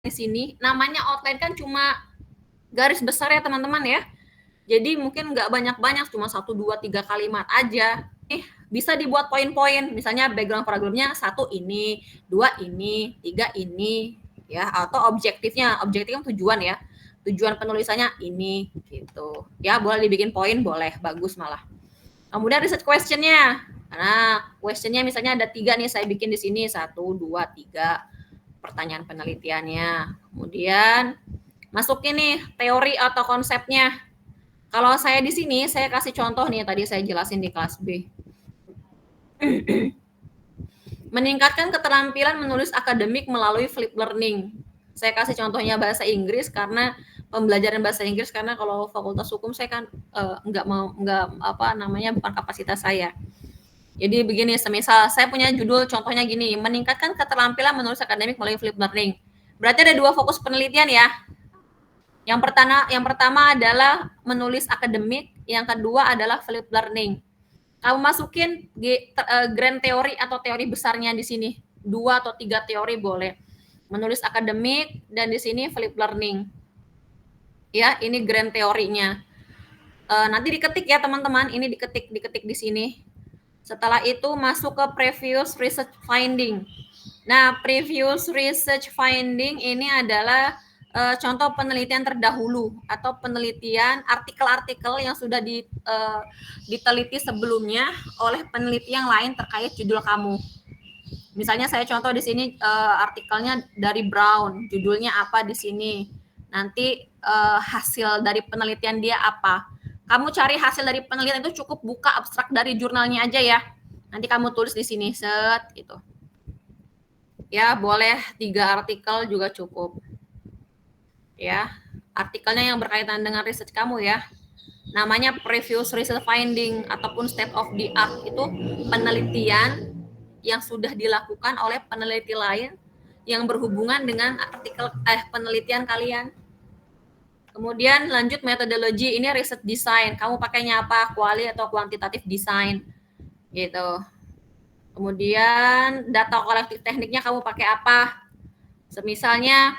di sini, namanya outline kan cuma garis besar ya teman-teman ya. Jadi mungkin nggak banyak-banyak, cuma 1, 2, 3 kalimat aja. Bisa dibuat poin-poin, misalnya background paragrafnya 1 ini, 2 ini, 3 ini, ya, atau objektifnya tujuan ya. Tujuan penulisannya ini, gitu. Ya, boleh dibikin poin, boleh, bagus malah. Kemudian research questionnya. Nah, questionnya misalnya ada 3 nih, saya bikin di sini 1, 2, 3 pertanyaan penelitiannya. Kemudian masukin nih teori atau konsepnya. Kalau saya di sini, saya kasih contoh nih, tadi saya jelasin di kelas B. Meningkatkan keterampilan menulis akademik melalui flip learning. Saya kasih contohnya bahasa Inggris karena pembelajaran bahasa Inggris, karena kalau fakultas hukum saya kan bukan kapasitas saya. Jadi begini, semisal saya punya judul contohnya gini, meningkatkan keterampilan menulis akademik melalui flip learning. Berarti ada 2 fokus penelitian ya. Yang pertama adalah menulis akademik, yang kedua adalah flip learning. Kamu masukin grand teori atau teori besarnya di sini. 2 atau 3 teori boleh. Menulis akademik dan di sini flip learning. Ya, ini grand teorinya. Nanti diketik ya teman-teman, ini diketik di sini. Setelah itu masuk ke previous research finding. Nah, previous research finding ini adalah contoh penelitian terdahulu atau penelitian artikel-artikel yang sudah diteliti sebelumnya oleh peneliti yang lain terkait judul kamu. Misalnya saya contoh di sini artikelnya dari Brown, judulnya apa di sini. Nanti hasil dari penelitian dia apa. Kamu cari hasil dari penelitian itu cukup buka abstrak dari jurnalnya aja ya. Nanti kamu tulis di sini set gitu. Ya, boleh 3 artikel juga cukup. Ya, artikelnya yang berkaitan dengan research kamu ya. Namanya previous research finding ataupun state of the art, itu penelitian yang sudah dilakukan oleh peneliti lain yang berhubungan dengan artikel penelitian kalian. Kemudian lanjut metodologi, ini research design. Kamu pakainya apa? Quali atau kuantitatif design. Gitu. Kemudian data kolektif tekniknya kamu pakai apa? Semisalnya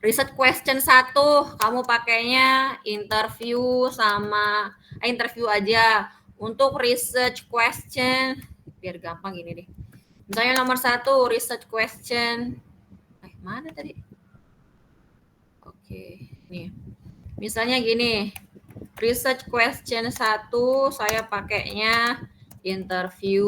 research question 1, kamu pakainya interview sama interview aja. Untuk research question, biar gampang gini deh. Misalnya nomor 1, research question. Mana tadi? Oke, nih. Misalnya gini, research question 1 saya pakainya interview.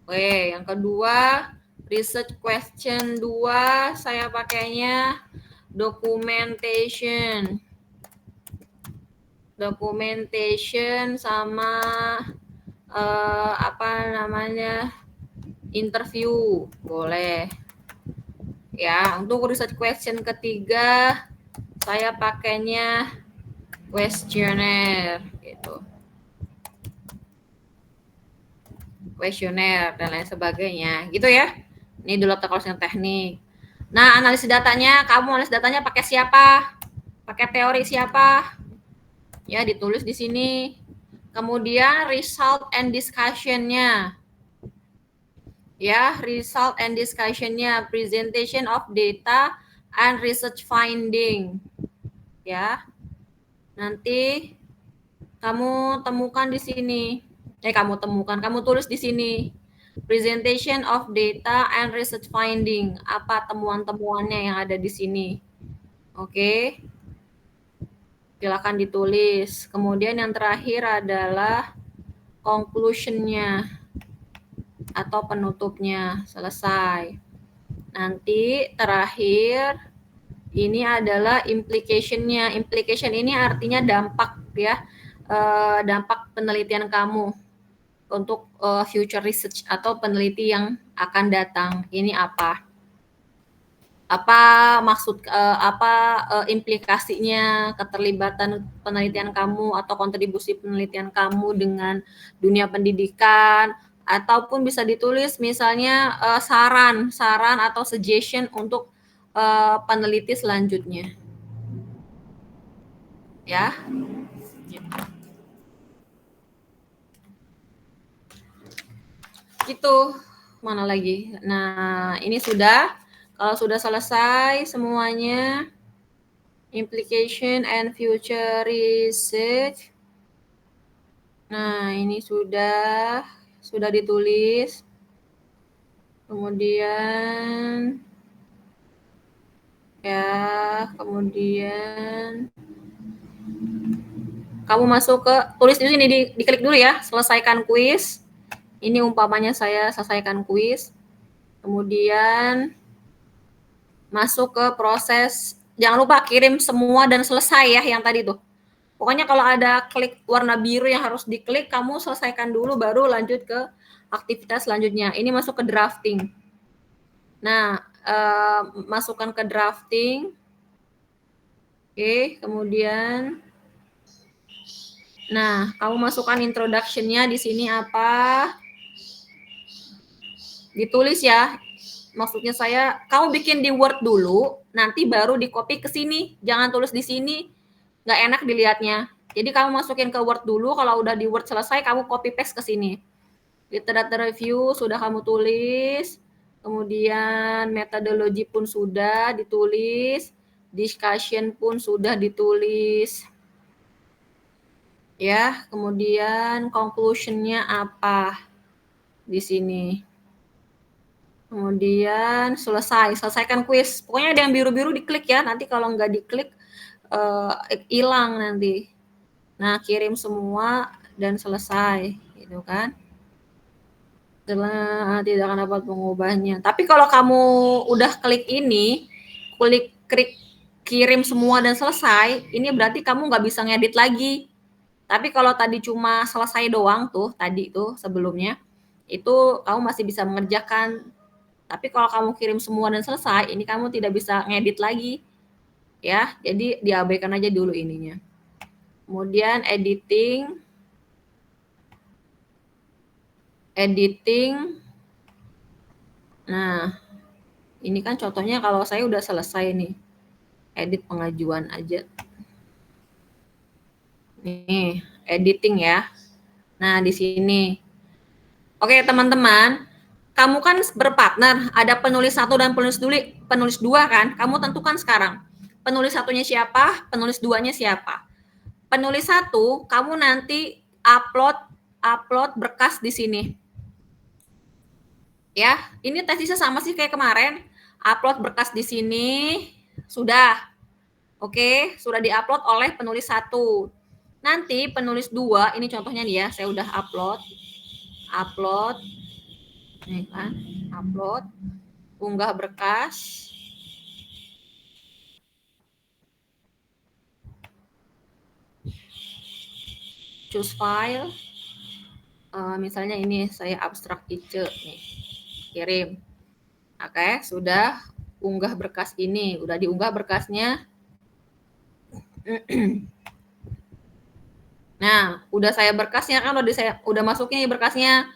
Oke, yang kedua research question 2 saya pakainya documentation. Documentation sama interview. Boleh. Ya, untuk research question ketiga saya pakainya questionnaire gitu. Questionnaire dan lain sebagainya. Gitu ya. Ini dulu data closing teknik. Nah, analisis datanya, kamu analisis datanya pakai siapa? Pakai teori siapa? Ya, ditulis di sini. Kemudian result and discussion-nya. Ya, result and discussion-nya, presentation of data and research finding. Ya. Nanti kamu temukan di sini. Kamu tulis di sini. Presentation of data and research finding. Apa temuan-temuannya yang ada di sini? Oke. Silakan ditulis. Kemudian yang terakhir adalah conclusion-nya atau penutupnya. Selesai. Nanti terakhir ini adalah implication-nya. Implication ini artinya dampak ya. Dampak penelitian kamu untuk future research atau peneliti yang akan datang. Ini apa? Apa maksud implikasinya, keterlibatan penelitian kamu atau kontribusi penelitian kamu dengan dunia pendidikan, ataupun bisa ditulis misalnya saran atau suggestion untuk peneliti selanjutnya. Ya. Gitu. Mana lagi? Nah, ini sudah. Kalau sudah selesai semuanya, implication and future research. Nah, ini sudah ditulis. Kemudian kemudian kamu masuk ke tulis di sini, diklik dulu ya, selesaikan kuis. Ini umpamanya saya selesaikan kuis. Kemudian masuk ke proses, jangan lupa kirim semua dan selesai ya yang tadi tuh. Pokoknya kalau ada klik warna biru yang harus diklik, kamu selesaikan dulu baru lanjut ke aktivitas selanjutnya. Ini masuk ke drafting. Nah, masukkan ke drafting. Oke, kemudian nah, kamu masukkan introduction-nya di sini apa? Ditulis ya. Maksudnya saya, kamu bikin di Word dulu, nanti baru di copy ke sini. Jangan tulis di sini, nggak enak dilihatnya. Jadi kamu masukin ke Word dulu, kalau udah di Word selesai, kamu copy paste ke sini. Literature review sudah kamu tulis, kemudian metodologi pun sudah ditulis, discussion pun sudah ditulis. Ya, kemudian conclusion-nya apa di sini. Kemudian selesaikan kuis. Pokoknya ada yang biru-biru diklik ya, nanti kalau nggak diklik hilang nanti. Nah, kirim semua dan selesai, gitu kan. Tidak akan dapat mengubahnya. Tapi kalau kamu udah klik ini, klik kirim semua dan selesai, ini berarti kamu nggak bisa ngedit lagi. Tapi kalau tadi cuma selesai doang tuh, tadi tuh sebelumnya, itu kamu masih bisa mengerjakan. Tapi kalau kamu kirim semua dan selesai, ini kamu tidak bisa ngedit lagi. Ya, jadi diabaikan aja dulu ininya. Kemudian editing. Nah, ini kan contohnya kalau saya udah selesai nih. Edit pengajuan aja. Nih, editing ya. Nah, di sini. Oke, teman-teman. Kamu kan berpartner, ada penulis 1 dan penulis 2 kan? Kamu tentukan sekarang. Penulis 1-nya siapa, penulis 2-nya siapa. Penulis 1, kamu nanti upload berkas di sini. Ya, ini tesisnya sama sih kayak kemarin. Upload berkas di sini sudah. Oke, sudah diupload oleh penulis 1. Nanti penulis 2, ini contohnya nih ya, saya udah upload. Nih kan, upload, unggah berkas. Choose file. Misalnya ini saya abstrak ice nih. Kirim. Oke, sudah unggah berkas ini, udah diunggah berkasnya. Nah, udah saya berkasnya kan, udah masuknya berkasnya.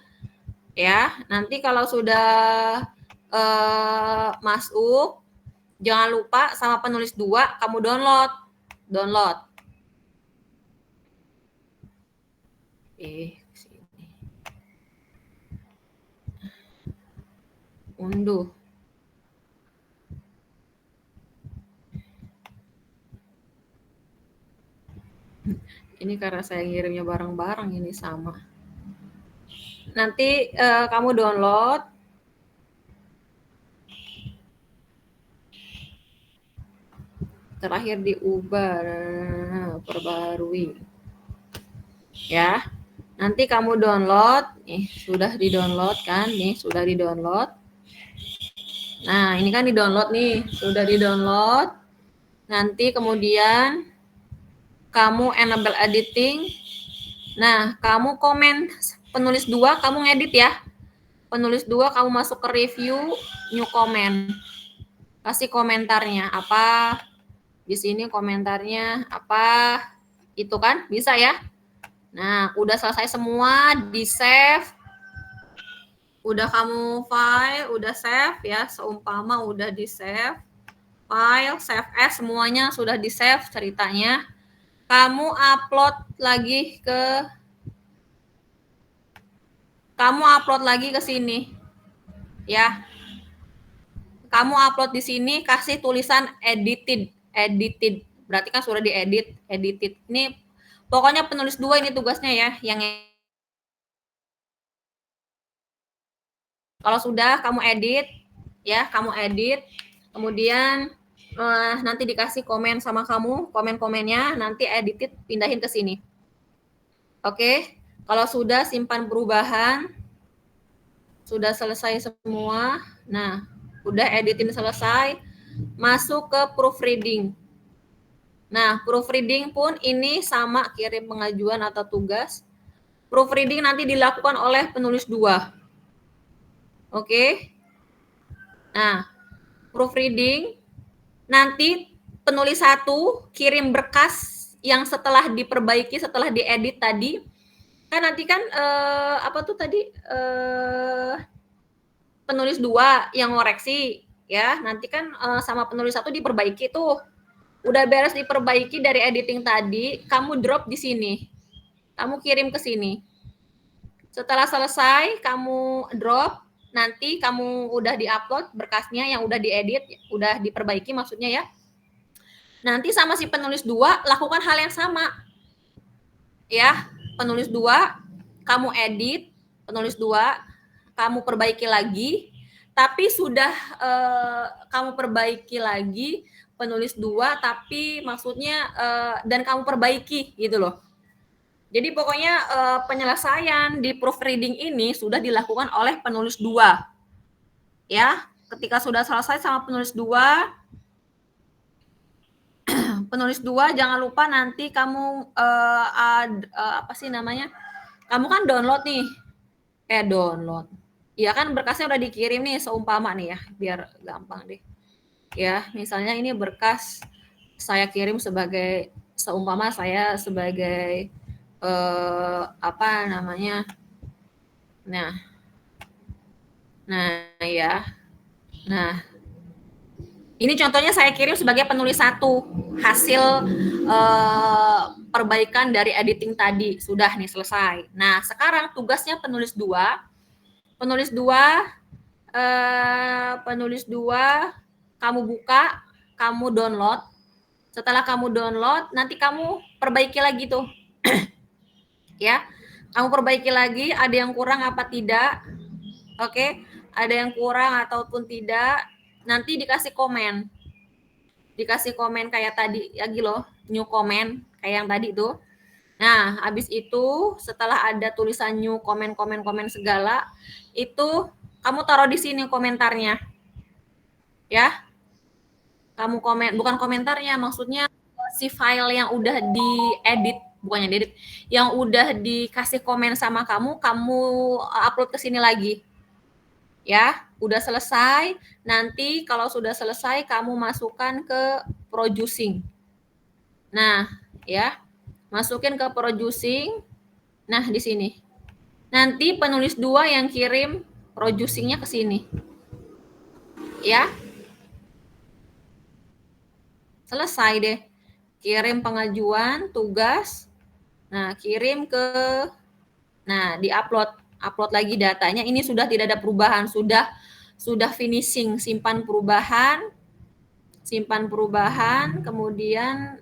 Ya, nanti kalau sudah masuk, jangan lupa sama penulis 2 kamu download. Sini. Unduh. Ini karena saya ngirimnya bareng-bareng ini sama. Nanti kamu download. Terakhir diubah, perbarui. Ya. Nanti kamu download, nih sudah di-download kan? Nih sudah di-download. Nah, ini kan di-download nih, sudah di-download. Nanti kemudian kamu enable editing. Nah, kamu komen penulis 2, kamu ngedit ya. Penulis 2 kamu masuk ke review, new comment. Kasih komentarnya apa? Di sini komentarnya apa? Itu kan bisa ya. Nah, udah selesai semua, di-save. Udah kamu file, udah save ya, seumpama udah di-save. File, save as, semuanya sudah di-save ceritanya. Kamu upload lagi ke sini. Ya. kamu upload di sini kasih tulisan edited, edited. Berarti kan sudah diedit, edited. Ini pokoknya penulis 2 ini tugasnya ya, yang kalau sudah kamu edit ya, kamu edit, kemudian nanti dikasih komen sama kamu, komen-komennya nanti edited pindahin ke sini. Oke, kalau sudah simpan perubahan, sudah selesai semua. Nah, udah editing selesai, masuk ke proofreading. Nah, proofreading pun ini sama kirim pengajuan atau tugas. Proofreading nanti dilakukan oleh penulis 2. Oke. Nah, proofreading nanti penulis 1 kirim berkas yang setelah diperbaiki, setelah diedit tadi. Kan nanti kan apa tuh tadi penulis 2 yang ngoreksi ya. Nanti kan sama penulis 1 diperbaiki tuh. Udah beres diperbaiki dari editing tadi, kamu drop di sini. Kamu kirim ke sini. Setelah selesai, kamu drop, nanti kamu udah di-upload berkasnya yang udah diedit, udah diperbaiki maksudnya ya. Nanti sama si penulis 2 lakukan hal yang sama. Ya, penulis 2 kamu edit, penulis 2 kamu perbaiki lagi, tapi sudah kamu perbaiki lagi penulis 2 tapi maksudnya dan kamu perbaiki gitu loh. Jadi pokoknya penyelesaian di proofreading ini sudah dilakukan oleh penulis 2. Ya, ketika sudah selesai sama penulis 2, penulis 2 jangan lupa nanti kamu apa sih namanya? Kamu kan download nih. Download. Iya kan berkasnya udah dikirim nih seumpama nih ya, biar gampang deh. Ya, misalnya ini berkas saya kirim sebagai seumpama saya sebagai apa namanya? Nah ya. Nah, ini contohnya saya kirim sebagai penulis 1 hasil perbaikan dari editing tadi sudah nih selesai. Nah, sekarang tugasnya penulis 2. Penulis 2 kamu buka, kamu download. Setelah kamu download, nanti kamu perbaiki lagi tuh. Ya. Kamu perbaiki lagi, ada yang kurang apa tidak? Oke, ada yang kurang ataupun tidak, nanti dikasih komen. Dikasih komen kayak tadi lagi loh, new comment kayak yang tadi tuh. Nah, habis itu setelah ada tulisan new komen segala, itu kamu taruh di sini komentarnya. Ya. Kamu komen, bukan komentarnya, maksudnya si file yang udah diedit, bukannya diedit, yang udah dikasih komen sama kamu upload ke sini lagi. Ya, udah selesai. Nanti kalau sudah selesai kamu masukkan ke producing. Nah, ya. Masukin ke producing. Nah, di sini. Nanti penulis 2 yang kirim producingnya ke sini. Ya. Selesai deh. Kirim pengajuan, tugas. Nah, kirim ke di-upload. Upload lagi datanya. Ini sudah tidak ada perubahan, sudah finishing, simpan perubahan, kemudian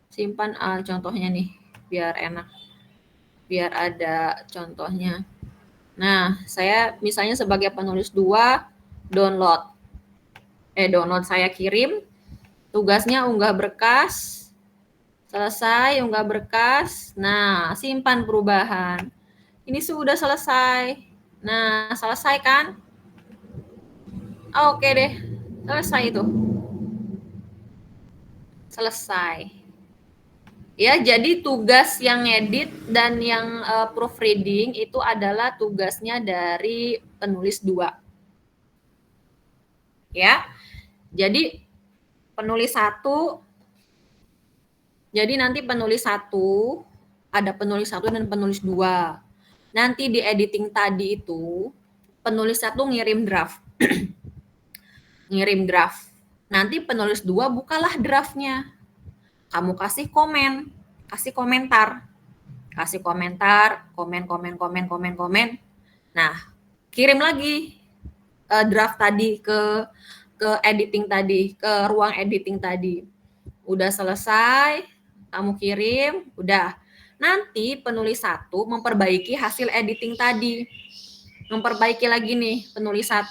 simpan contohnya nih biar enak, biar ada contohnya. Nah, saya misalnya sebagai penulis 2 download saya kirim, tugasnya unggah berkas, selesai unggah berkas. Nah, simpan perubahan. Ini sudah selesai. Nah, selesai kan? Oke deh, selesai itu. Selesai. Ya, jadi tugas yang edit dan yang proofreading itu adalah tugasnya dari penulis 2. Ya. Jadi penulis 1, jadi nanti penulis 1 ada penulis 1 dan penulis 2. Nanti di editing tadi itu penulis 1 ngirim draft. Ngirim draft. Nanti penulis 2 bukalah draftnya. Kamu kasih komen, kasih komentar. Kasih komentar, komen. Nah, kirim lagi. draft tadi ke editing tadi, ke ruang editing tadi. Udah selesai, kamu kirim, udah. Nanti penulis 1 memperbaiki hasil editing tadi. Memperbaiki lagi nih penulis 1,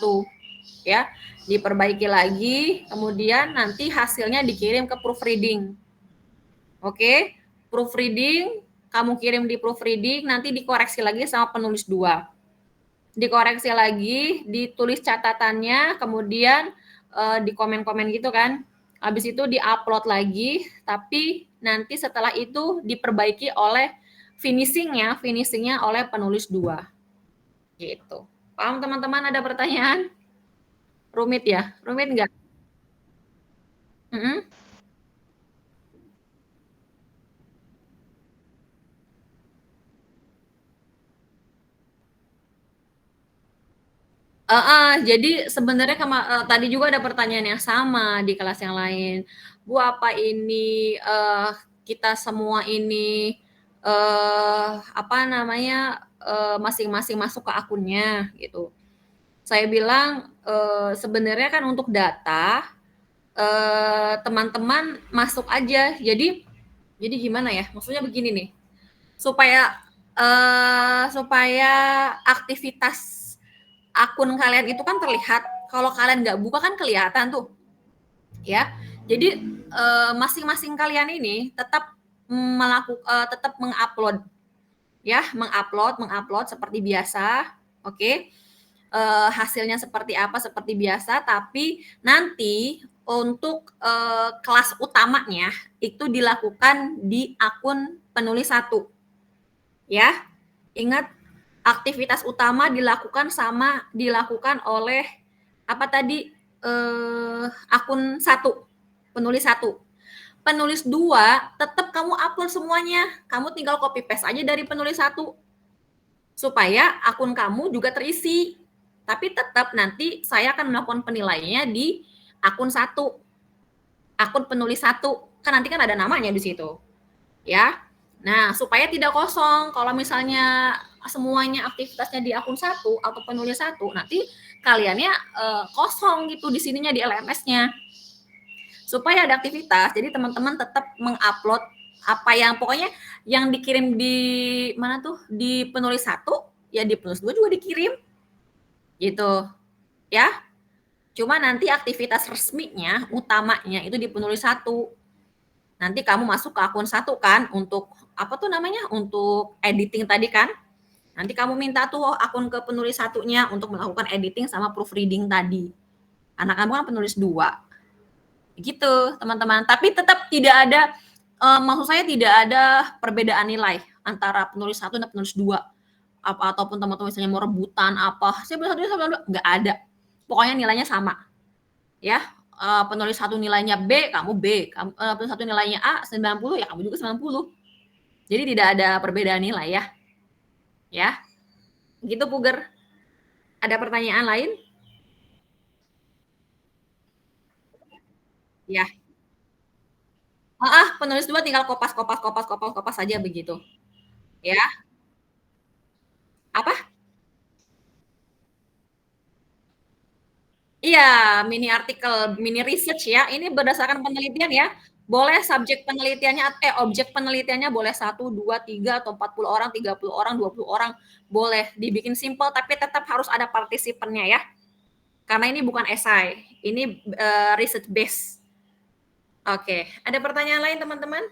ya. Diperbaiki lagi, kemudian nanti hasilnya dikirim ke proofreading. Oke, proofreading, kamu kirim di proofreading, nanti dikoreksi lagi sama penulis 2. Dikoreksi lagi, ditulis catatannya, kemudian di komen-komen gitu kan. Habis itu di-upload lagi, tapi nanti setelah itu diperbaiki oleh finishingnya oleh penulis 2. Gitu. Paham teman-teman, ada pertanyaan? Rumit ya? Rumit nggak? Mm-mm. Jadi sebenarnya tadi juga ada pertanyaan yang sama di kelas yang lain. Bu, apa ini kita semua ini apa namanya masing-masing masuk ke akunnya gitu. Saya bilang sebenarnya kan untuk data teman-teman masuk aja. Jadi gimana ya? Maksudnya begini nih, supaya aktivitas akun kalian itu kan terlihat. Kalau kalian nggak buka kan kelihatan tuh, ya. Jadi masing-masing kalian ini tetap tetap mengupload, ya, mengupload seperti biasa, oke. Hasilnya seperti apa seperti biasa, tapi nanti untuk kelas utamanya itu dilakukan di akun penulis 1, ya. Ingat, aktivitas utama dilakukan oleh apa tadi akun 1, penulis 1. Penulis 2 tetap kamu upload semuanya. Kamu tinggal copy paste aja dari penulis 1 supaya akun kamu juga terisi. Tapi tetap nanti saya akan melakukan penilaiannya di akun 1. Akun penulis 1. Kan nanti kan ada namanya di situ. Ya. Nah, supaya tidak kosong. Kalau misalnya semuanya aktivitasnya di akun 1 atau penulis 1, nanti kaliannya kosong gitu di sininya di LMS-nya. Supaya ada aktivitas, jadi teman-teman tetap mengupload apa yang pokoknya yang dikirim di mana tuh di penulis 1, ya di penulis 2 juga dikirim. Gitu. Ya. Cuma nanti aktivitas resminya, utamanya itu di penulis 1. Nanti kamu masuk ke akun 1 kan untuk apa tuh namanya? Untuk editing tadi kan. Nanti kamu minta tuh akun ke penulis 1-nya untuk melakukan editing sama proofreading tadi. Anak kamu kan penulis 2. Gitu, teman-teman. Tapi tetap tidak ada maksud saya tidak ada perbedaan nilai antara penulis 1 dan penulis 2. Ataupun teman-teman misalnya mau rebutan apa, saya penulis 1 saya penulis 2, nggak ada. Pokoknya nilainya sama. Ya, penulis 1 nilainya B, kamu B. Penulis 1 nilainya A 90, ya kamu juga 90. Jadi tidak ada perbedaan nilai ya. Ya. Gitu, Puger. Ada pertanyaan lain? Ya. Penulis 2 tinggal kopas saja begitu. Ya. Apa? Iya, mini artikel, mini research ya. Ini berdasarkan penelitian ya. Boleh objek penelitiannya boleh 1, 2, 3 atau 40 orang, 30 orang, 20 orang. Boleh dibikin simple tapi tetap harus ada partisipannya ya. Karena ini bukan esai, ini research base. Oke, ada pertanyaan lain teman-teman?